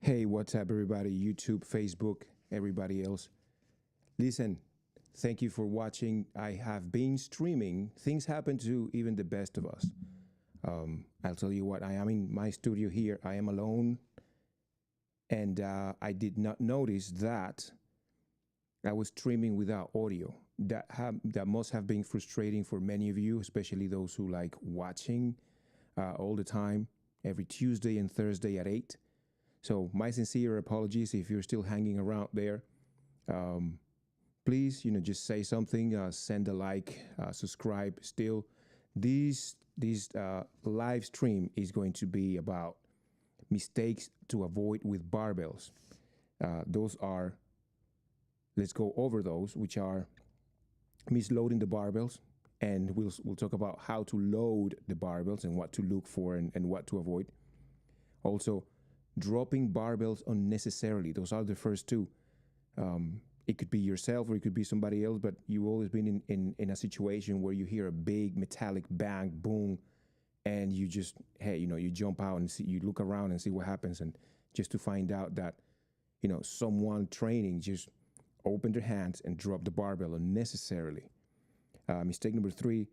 Hey, what's up, everybody? YouTube, Facebook, everybody else. Listen, thank you for watching. I have been streaming. Things happen to even the best of us. I'll tell you what, I am in my studio here. I am alone. And I did not notice that I was streaming without audio. That must have been frustrating for many of you, especially those who like watching all the time, every Tuesday and Thursday at 8. So my sincere apologies if you're still hanging around there. Please, just say something, send a like, subscribe. Still, this live stream is going to be about mistakes to avoid with barbells. Those are, let's go over those, which are misloading the barbells, and we'll talk about how to load the barbells and what to look for and what to avoid. Also, dropping barbells unnecessarily. Those are the first two. It could be yourself or it could be somebody else, but you've always been in a situation where you hear a big metallic bang, boom, and you just, hey, you jump out and see, you look around and see what happens, and just to find out that, someone training just opened their hands and dropped the barbell unnecessarily. Mistake number 3,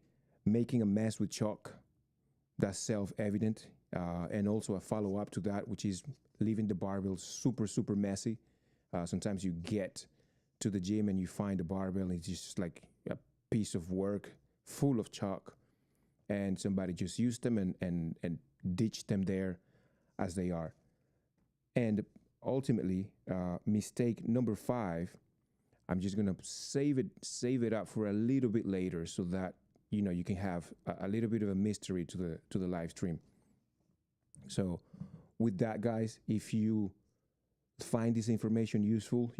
making a mess with chalk. That's self-evident. And also a follow-up to that, which is leaving the barbell super, super messy. Sometimes you get to the gym and you find a barbell and it's just like a piece of work full of chalk, and somebody just used them and ditched them there as they are. And ultimately, mistake number 5, I'm just gonna save it up for a little bit later so that you can have a little bit of a mystery to the live stream. So with that, guys, if you find this information useful,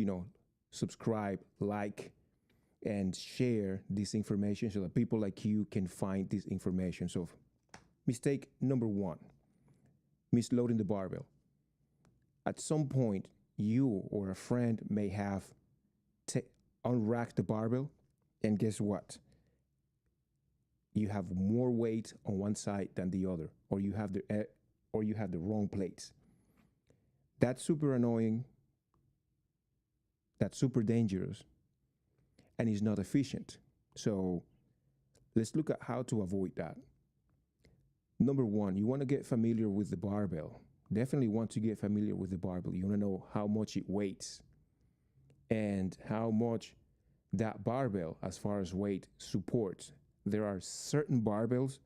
subscribe, like, and share this information so that people like you can find this information. So mistake number 1, misloading the barbell. At some point, you or a friend may have unracked the barbell, and guess what? You have more weight on one side than the other, or you have the wrong plates. That's super annoying. That's super dangerous, and is not efficient. So let's look at how to avoid that. Number 1, you want to get familiar with the barbell. Definitely want to get familiar with the barbell. You want to know how much it weighs and how much that barbell, as far as weight, supports. There are certain barbells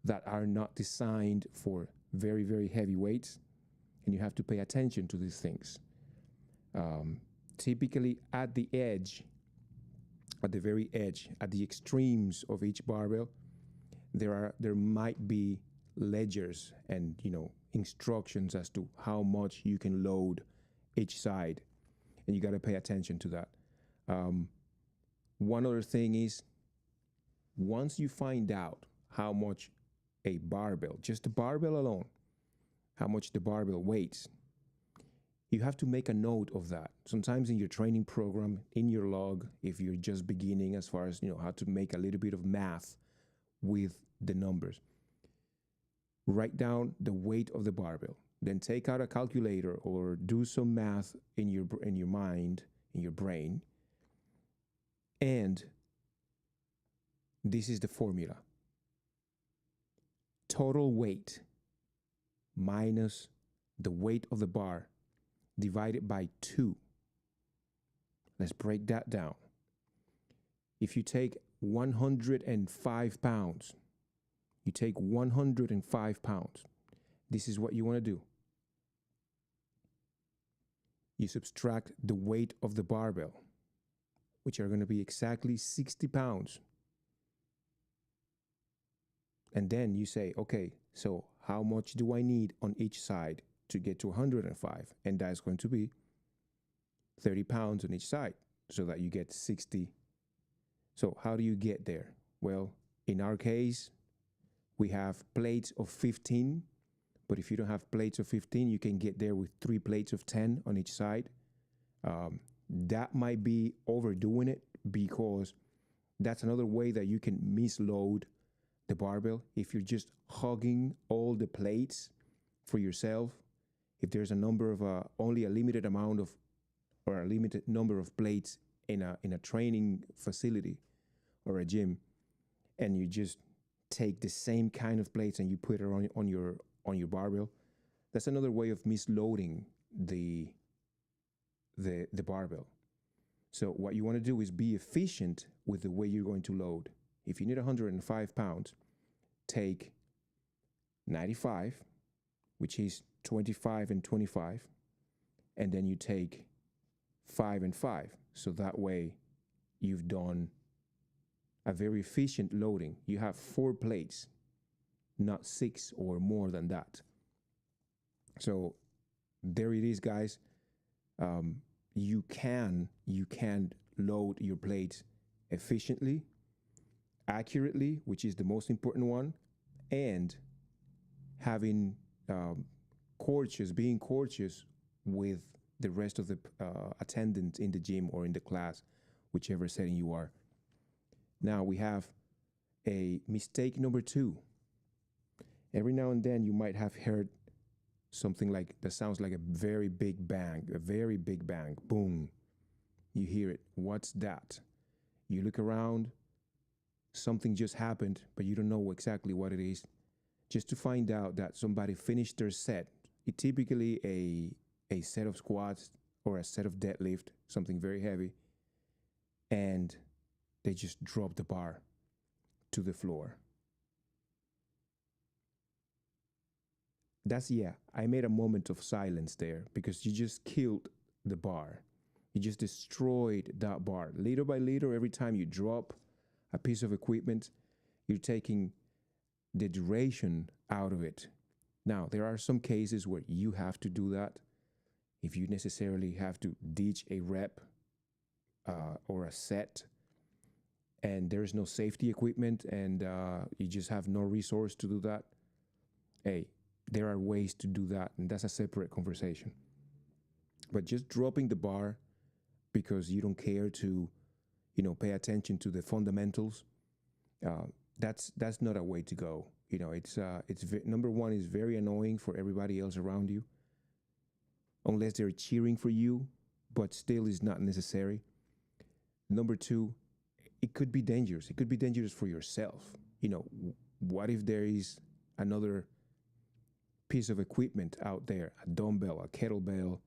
that are not designed for very, very heavy weights, and you have to pay attention to these things. Typically at the edge, at the very edge, at the extremes of each barbell, there might be ledgers and instructions as to how much you can load each side, and you got to pay attention to that. One other thing is, once you find out how much a barbell, just the barbell alone, how much the barbell weighs, you have to make a note of that. Sometimes in your training program, in your log, if you're just beginning as far as how to make a little bit of math with the numbers, write down the weight of the barbell, then take out a calculator or do some math in your mind, in your brain, and this is the formula: total weight minus the weight of the bar divided by 2. Let's break that down. If you take 105 pounds, you take 105 pounds. This is what you want to do. You subtract the weight of the barbell, which are going to be exactly 60 pounds. And then you say, okay, so how much do I need on each side to get to 105? And that's going to be 30 pounds on each side so that you get 60. So how do you get there? Well, in our case, we have plates of 15, but if you don't have plates of 15, you can get there with 3 plates of 10 on each side. That might be overdoing it, because that's another way that you can misload the barbell. If you're just hugging all the plates for yourself, if there's a number of only a limited amount of or a limited number of plates in a training facility or a gym, and you just take the same kind of plates and you put it on your barbell, that's another way of misloading the barbell. So what you want to do is be efficient with the way you're going to load. If you need 105 pounds, take 95, which is 25 and 25, and then you take 5 and 5. So that way you've done a very efficient loading. You have 4 plates, not 6 or more than that. So there it is, guys. You can load your plates efficiently, accurately, which is the most important one, and having being courteous with the rest of the attendants in the gym or in the class, whichever setting you are. Now we have a mistake number 2. Every now and then you might have heard something like that sounds like a very big bang, boom. You hear it. What's that? You look around, something just happened, but you don't know exactly what it is. Just to find out that somebody finished their set, it typically a set of squats or a set of deadlift, something very heavy, and they just drop the bar to the floor. I made a moment of silence there because you just killed the bar. You just destroyed that bar. Little by little, every time you drop a piece of equipment, you're taking the duration out of it. Now, there are some cases where you have to do that. If you necessarily have to ditch a rep or a set, and there's no safety equipment, and you just have no resource to do that, hey, there are ways to do that, and that's a separate conversation. But just dropping the bar because you don't care to, pay attention to the fundamentals, that's not a way to go. Number one, is very annoying for everybody else around you, unless they're cheering for you, but still is not necessary. Number 2, it could be dangerous. It could be dangerous for yourself. What if there is another piece of equipment out there, a dumbbell, a kettlebell,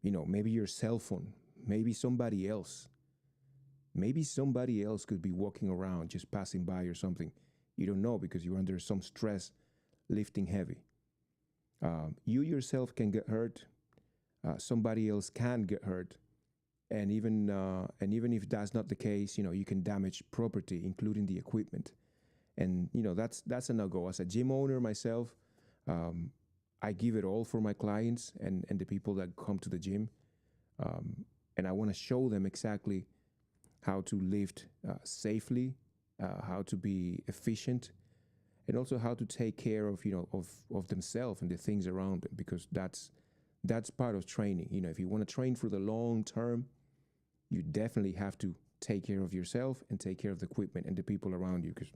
maybe your cell phone, maybe somebody else could be walking around, just passing by or something. You don't know because you're under some stress lifting heavy. You yourself can get hurt. Somebody else can get hurt. And even if that's not the case, you can damage property, including the equipment. And, that's a no-go. As a gym owner myself, I give it all for my clients and the people that come to the gym. And I want to show them exactly how to lift safely, how to be efficient, and also how to take care of themselves and the things around them, because that's part of training. If you want to train for the long term, you definitely have to take care of yourself and take care of the equipment and the people around you, because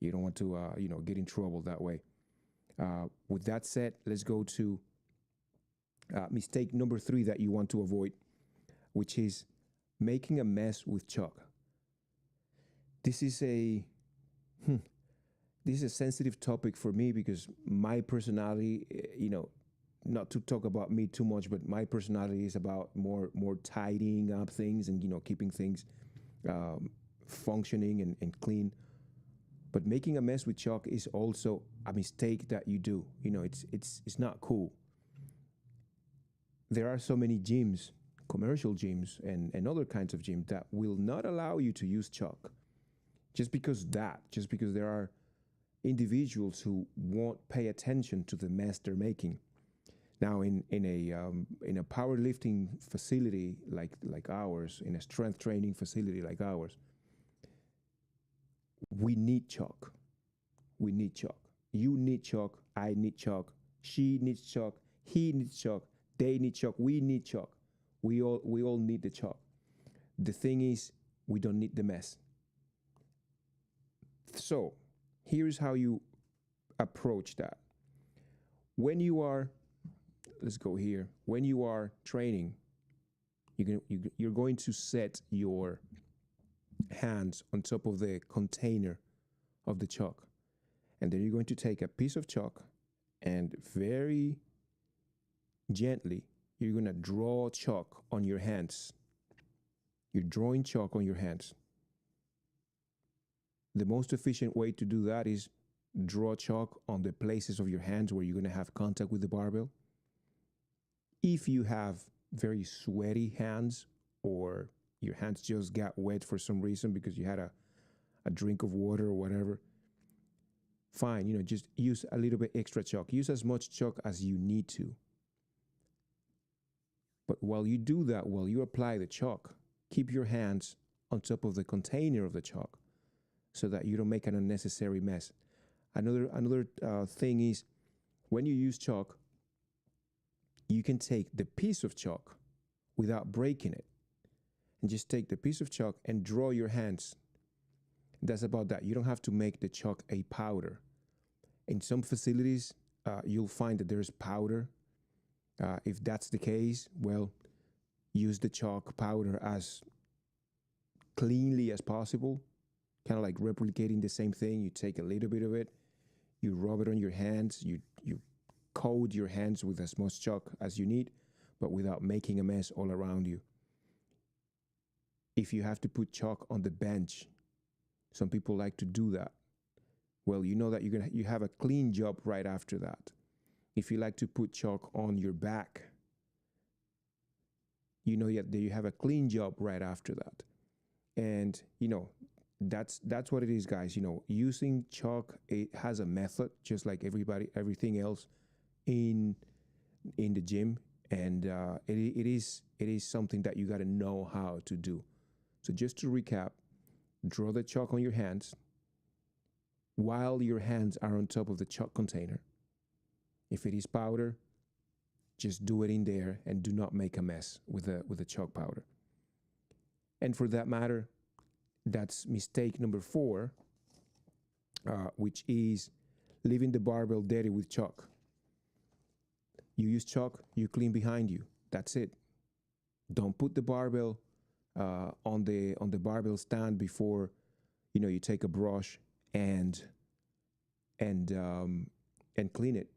you don't want to get in trouble that way. With that said, let's go to mistake number 3 that you want to avoid, which is making a mess with chalk. This is a sensitive topic for me because my personality, not to talk about me too much, but my personality is about more tidying up things and keeping things functioning and clean. But making a mess with chalk is also a mistake that you do. It's not cool. There are so many gyms, commercial gyms and other kinds of gyms that will not allow you to use chalk. Just because there are individuals who won't pay attention to the mess they're making. Now, in a powerlifting facility like ours, in a strength training facility like ours, we need chalk. We need chalk. You need chalk. I need chalk. She needs chalk. He needs chalk. They need chalk. We need chalk. We all need the chalk. The thing is, we don't need the mess. So, here's how you approach that. When you are let's go here. When you are training, you're going to set your hands on top of the container of the chalk. And then you're going to take a piece of chalk and very gently, you're going to draw chalk on your hands. You're drawing chalk on your hands. The most efficient way to do that is draw chalk on the places of your hands where you're going to have contact with the barbell. If you have very sweaty hands, or your hands just got wet for some reason because you had a drink of water or whatever, fine, just use a little bit extra chalk. Use as much chalk as you need to. But while you do that, while you apply the chalk, keep your hands on top of the container of the chalk so that you don't make an unnecessary mess. Another thing is, when you use chalk, you can take the piece of chalk without breaking it, and just take the piece of chalk and draw your hands. That's about that. You don't have to make the chalk a powder. In some facilities, you'll find that there's powder. If that's the case, well, use the chalk powder as cleanly as possible, kind of like replicating the same thing. You take a little bit of it, you rub it on your hands, you coat your hands with as much chalk as you need, but without making a mess all around you. If you have to put chalk on the bench, some people like to do that. Well, you know that you have a clean job right after that. If you like to put chalk on your back, you know that you have a clean job right after that. And that's what it is, guys. Using chalk, it has a method, just like everything else in the gym, and it is something that you got to know how to do. So just to recap, draw the chalk on your hands while your hands are on top of the chalk container. If it is powder, just do it in there and do not make a mess with the chalk powder. And for that matter, that's mistake number 4, which is leaving the barbell dirty with chalk. You use chalk, you clean behind you. That's it. Don't put the barbell on the barbell stand before you take a brush and clean it.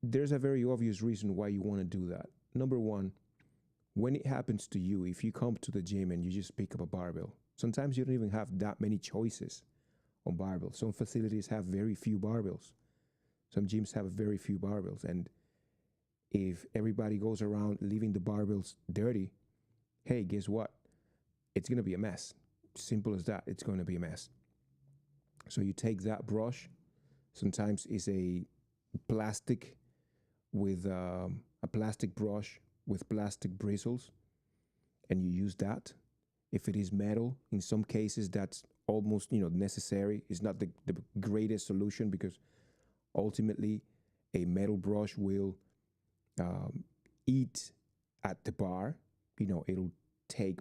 There's a very obvious reason why you want to do that. Number one, when it happens to you, if you come to the gym and you just pick up a barbell, sometimes you don't even have that many choices on barbells. Some facilities have very few barbells. Some gyms have very few barbells. And if everybody goes around leaving the barbells dirty, hey, guess what? It's going to be a mess. Simple as that. It's going to be a mess. So you take that brush. Sometimes it's a plastic with a plastic brush with plastic bristles, and you use that. If it is metal, in some cases that's almost necessary. It's not the greatest solution, because ultimately a metal brush will eat at the bar. It'll take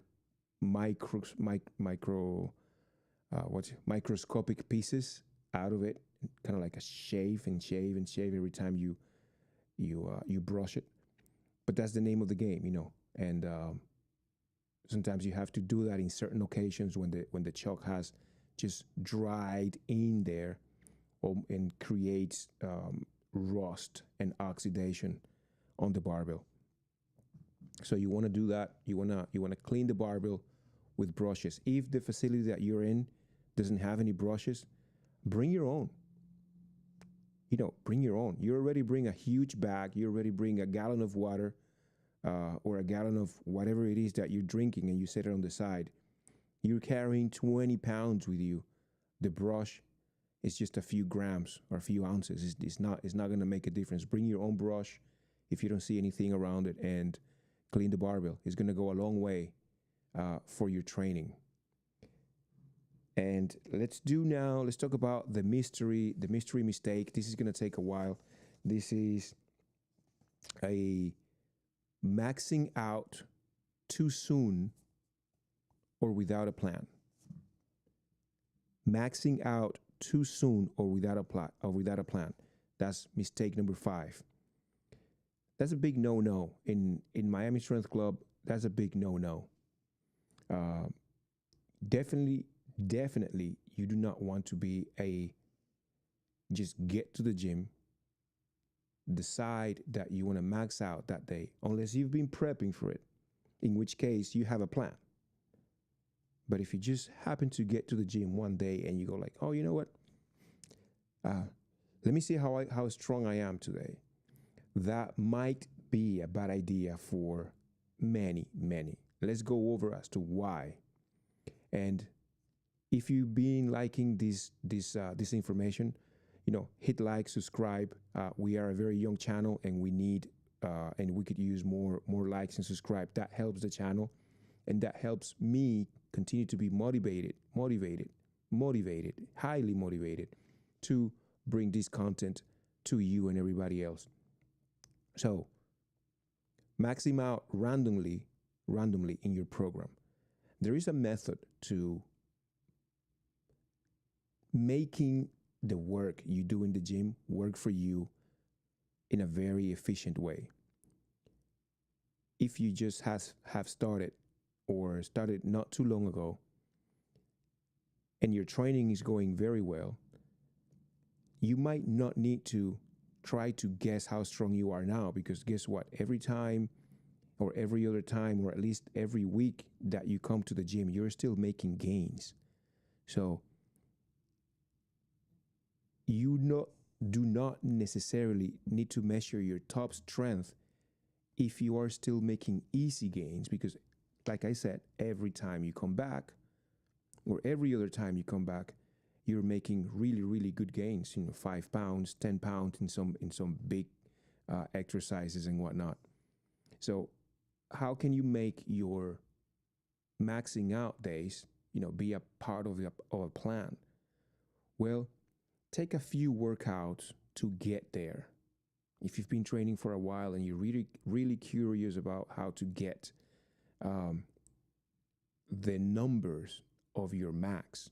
microscopic pieces out of it, kind of like a shave every time you brush it. But that's the name of the game, and sometimes you have to do that in certain occasions when the chalk has just dried in there, and creates rust and oxidation on the barbell. So you want to do that. You want to clean the barbell with brushes. If the facility that you're in doesn't have any brushes, bring your own. Bring your own. You already bring a huge bag. You already bring a gallon of water, or a gallon of whatever it is that you're drinking, and you set it on the side. You're carrying 20 pounds with you. The brush is just a few grams or a few ounces. It's not going to make a difference. Bring your own brush if you don't see anything around it, and clean the barbell. It's going to go a long way for your training. And let's talk about the mystery mistake. This is going to take a while. This is a maxing out too soon or without a plan. Maxing out too soon or without a plan. That's mistake number 5. That's a big no-no in Miami Strength Club. That's a big no-no. Uh, definitely, definitely, you do not want to be a just get to the gym, decide that you want to max out that day, unless you've been prepping for it, in which case you have a plan. But if you just happen to get to the gym one day and you go like, oh, you know what? Uh, Let me see how strong I am today. That might be a bad idea for many, many. Let's go over as to why. And if you've been liking this information, hit like, subscribe. We are a very young channel, and we need and we could use more likes and subscribe. That helps the channel, and that helps me continue to be motivated, highly motivated to bring this content to you and everybody else. So, maxim out randomly in your program. There is a method to making the work you do in the gym work for you in a very efficient way. If you just have started or started not too long ago and your training is going very well, you might not need to try to guess how strong you are now, because guess what? Every time or every other time, or at least every week that you come to the gym, you're still making gains. So do not necessarily need to measure your top strength if you are still making easy gains, because like I said, every time you come back or every other time you come back, you're making really, really good gains, 5 pounds, 10 pounds in some big exercises and whatnot. So how can you make your maxing out days, be a part of a plan? Well, take a few workouts to get there. If you've been training for a while and you're really, really curious about how to get the numbers of your max,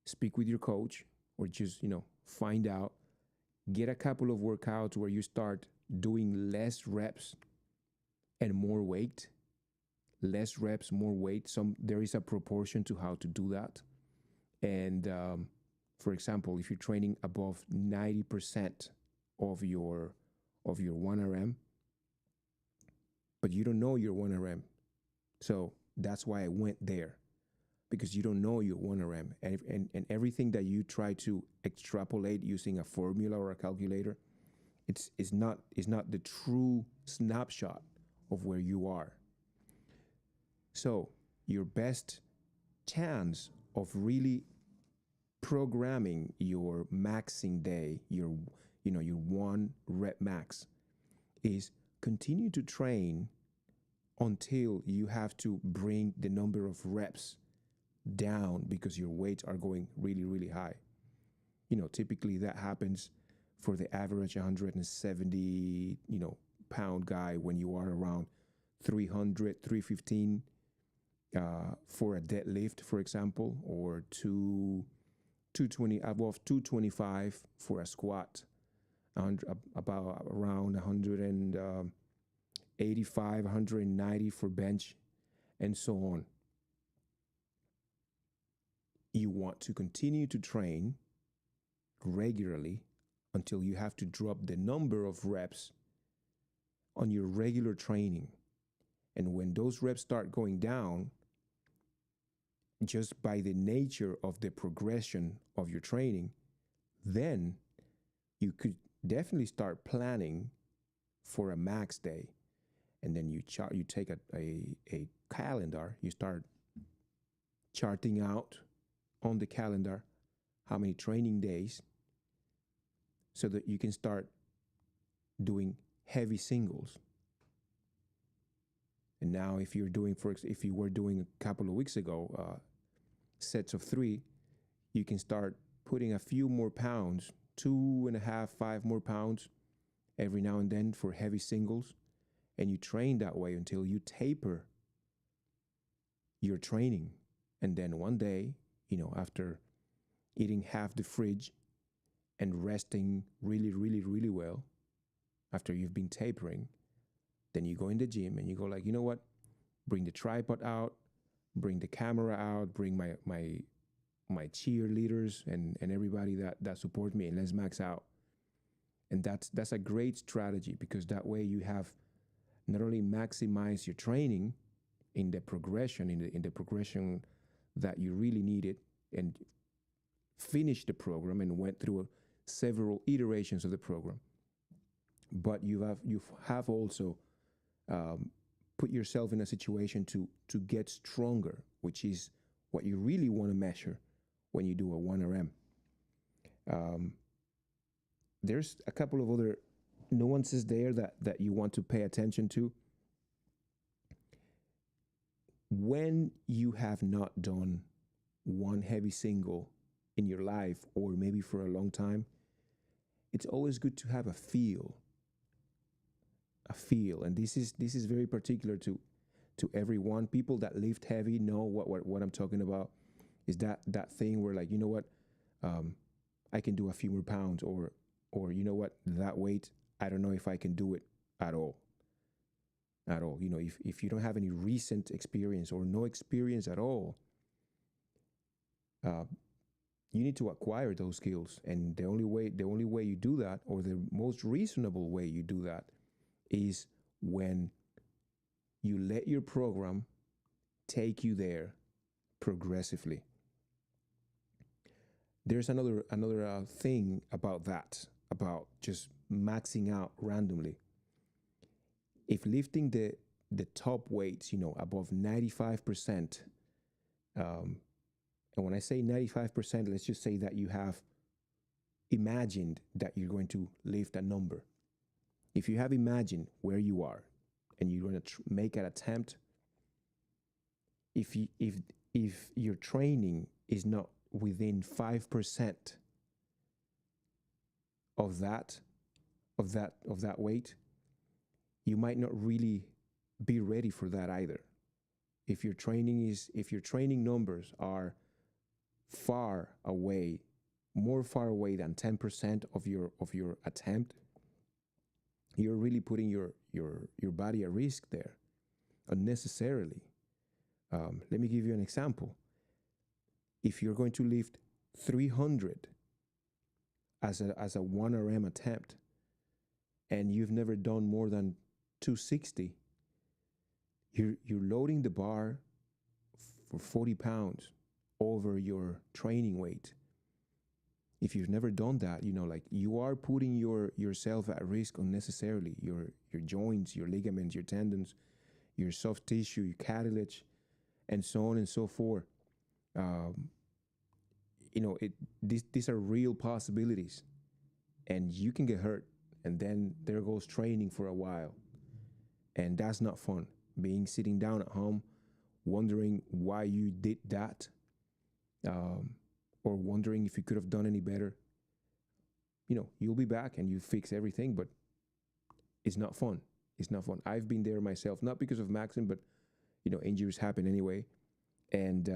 speak with your coach, or just, find out, get a couple of workouts where you start doing less reps and more weight. Less reps, more weight. There is a proportion to how to do that. And for example, if you're training above 90% of your 1RM, but you don't know your 1RM, so that's why I went there, because you don't know your 1RM, and everything that you try to extrapolate using a formula or a calculator, it's not the true snapshot of where you are. So your best chance of really programming your maxing day, your 1 rep max, is continue to train until you have to bring the number of reps down because your weights are going really, really high. Typically that happens for the average 170, pound guy when you are around 300, 315 for a deadlift, for example, or 220, above 225 for a squat, about around 185, 190 for bench, and so on. You want to continue to train regularly until you have to drop the number of reps on your regular training. And when those reps start going down, just by the nature of the progression of your training, then you could definitely start planning for a max day. And then you take a calendar, you start charting out on the calendar how many training days, so that you can start doing heavy singles. And now if you were doing a couple of weeks ago, sets of 3, you can start putting a few more pounds, 2.5, 5 more pounds every now and then for heavy singles. And you train that way until you taper your training. And then one day, after eating half the fridge and resting really, really, really well, after you've been tapering, then you go in the gym and you go like, you know what? Bring the tripod out, bring the camera out, bring my cheerleaders and everybody that support me, and let's max out. And that's a great strategy, because that way you have not only maximize your training in the progression, in the progression that you really needed, and finish the program and went through several iterations of the program, but you have also um, put yourself in a situation to get stronger, which is what you really want to measure when you do a 1RM. Um, there's a couple of other nuances there that you want to pay attention to. When you have not done one heavy single in your life, or maybe for a long time, it's always good to have a feel, and this is very particular to everyone. People that lift heavy know what I'm talking about. Is that thing where, like, you know what, um, I can do a few more pounds, or you know what, that weight, I don't know if I can do it at all. At all. If you don't have any recent experience or no experience at all, uh, you need to acquire those skills. And the only way you do that, or the most reasonable way you do that, is when you let your program take you there progressively. There's another thing about that, about just maxing out randomly. If lifting the top weights, above 95%, um, and when I say 95%, let's just say that you have imagined that you're going to lift a number. If you have imagined where you are and you're going to make an attempt, if your training is not within 5% of that weight, you might not really be ready for that either. If your training numbers are far away, more far away than 10% of your attempt, you're really putting your body at risk there unnecessarily. Let me give you an example. If you're going to lift 300 as a 1RM attempt, and you've never done more than 260, you're loading the bar for 40 pounds over your training weight. If you've never done that, like, you are putting yourself at risk unnecessarily. Your joints, your ligaments, your tendons, your soft tissue, your cartilage, and so on and so forth. Um, these are real possibilities, and you can get hurt, and then there goes training for a while, and that's not fun. Sitting down at home, wondering why you did that, um, or wondering if you could have done any better. You'll be back and you fix everything, but it's not fun. It's not fun. I've been there myself, not because of maxing, but injuries happen anyway, and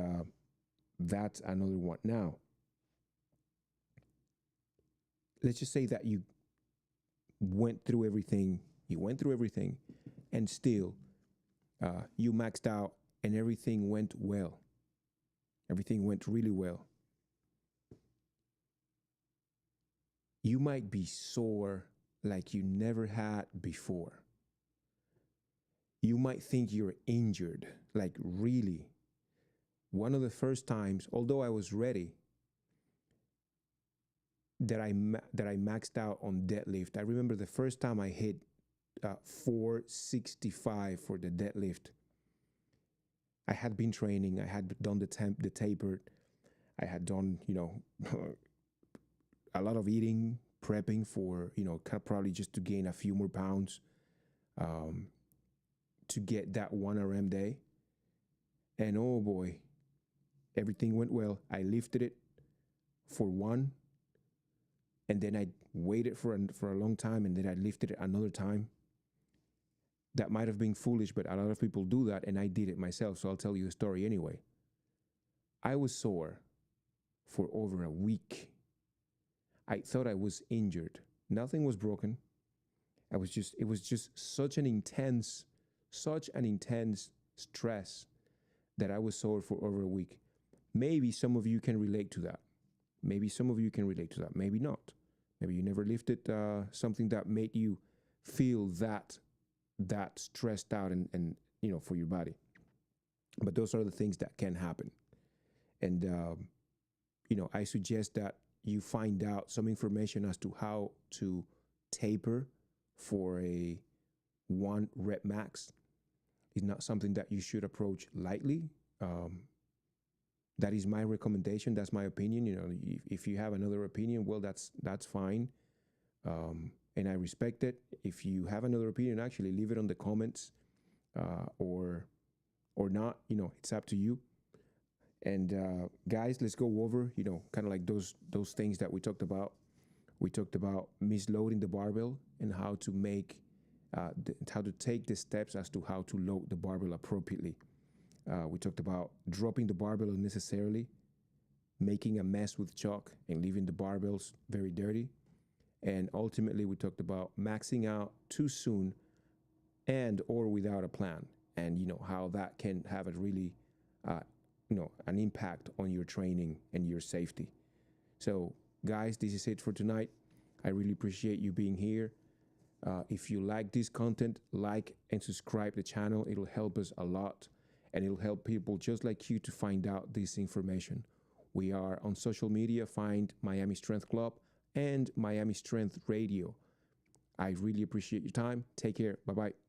that's another one. Now, let's just say that you went through everything. And still, you maxed out, and everything went well. Everything went really well. You might be sore like you never had before. You might think you're injured, like really. One of the first times, although I was ready, that I maxed out on deadlift. I remember the first time I hit 465 for the deadlift. I had been training. I had done the tapered. I had done a lot of eating, prepping for probably just to gain a few more pounds, to get that 1RM day. And oh boy, everything went well. I lifted it for one, and then I waited for a long time, and then I lifted it another time. That might have been foolish, but a lot of people do that, and I did it myself, so I'll tell you the story anyway. I was sore for over a week. I thought I was injured. Nothing was broken. It was just such an intense stress that I was sore for over a week. Maybe some of you can relate to that. Maybe some of you can relate to that. Maybe not. Maybe you never lifted something that made you feel that stressed out and for your body. But those are the things that can happen. And I suggest that you find out some information as to how to taper for a 1 rep max. It's not something that you should approach lightly. That is my recommendation. That's my opinion. If you have another opinion, well, that's fine, and I respect it. If you have another opinion, actually leave it on the comments, or not. It's up to you. And guys, let's go over kind of like those things that we talked about. We talked about misloading the barbell and how to make how to take the steps as to how to load the barbell appropriately. We talked about dropping the barbell unnecessarily, making a mess with chalk and leaving the barbells very dirty. And ultimately, we talked about maxing out too soon and or without a plan, and how that can have a really an impact on your training and your safety. So guys, this is it for tonight. I really appreciate you being here. If you like this content, like and subscribe the channel. It'll help us a lot, and it'll help people just like you to find out this information. We are on social media. Find Miami Strength Club and Miami Strength Radio. I really appreciate your time. Take care. Bye-bye.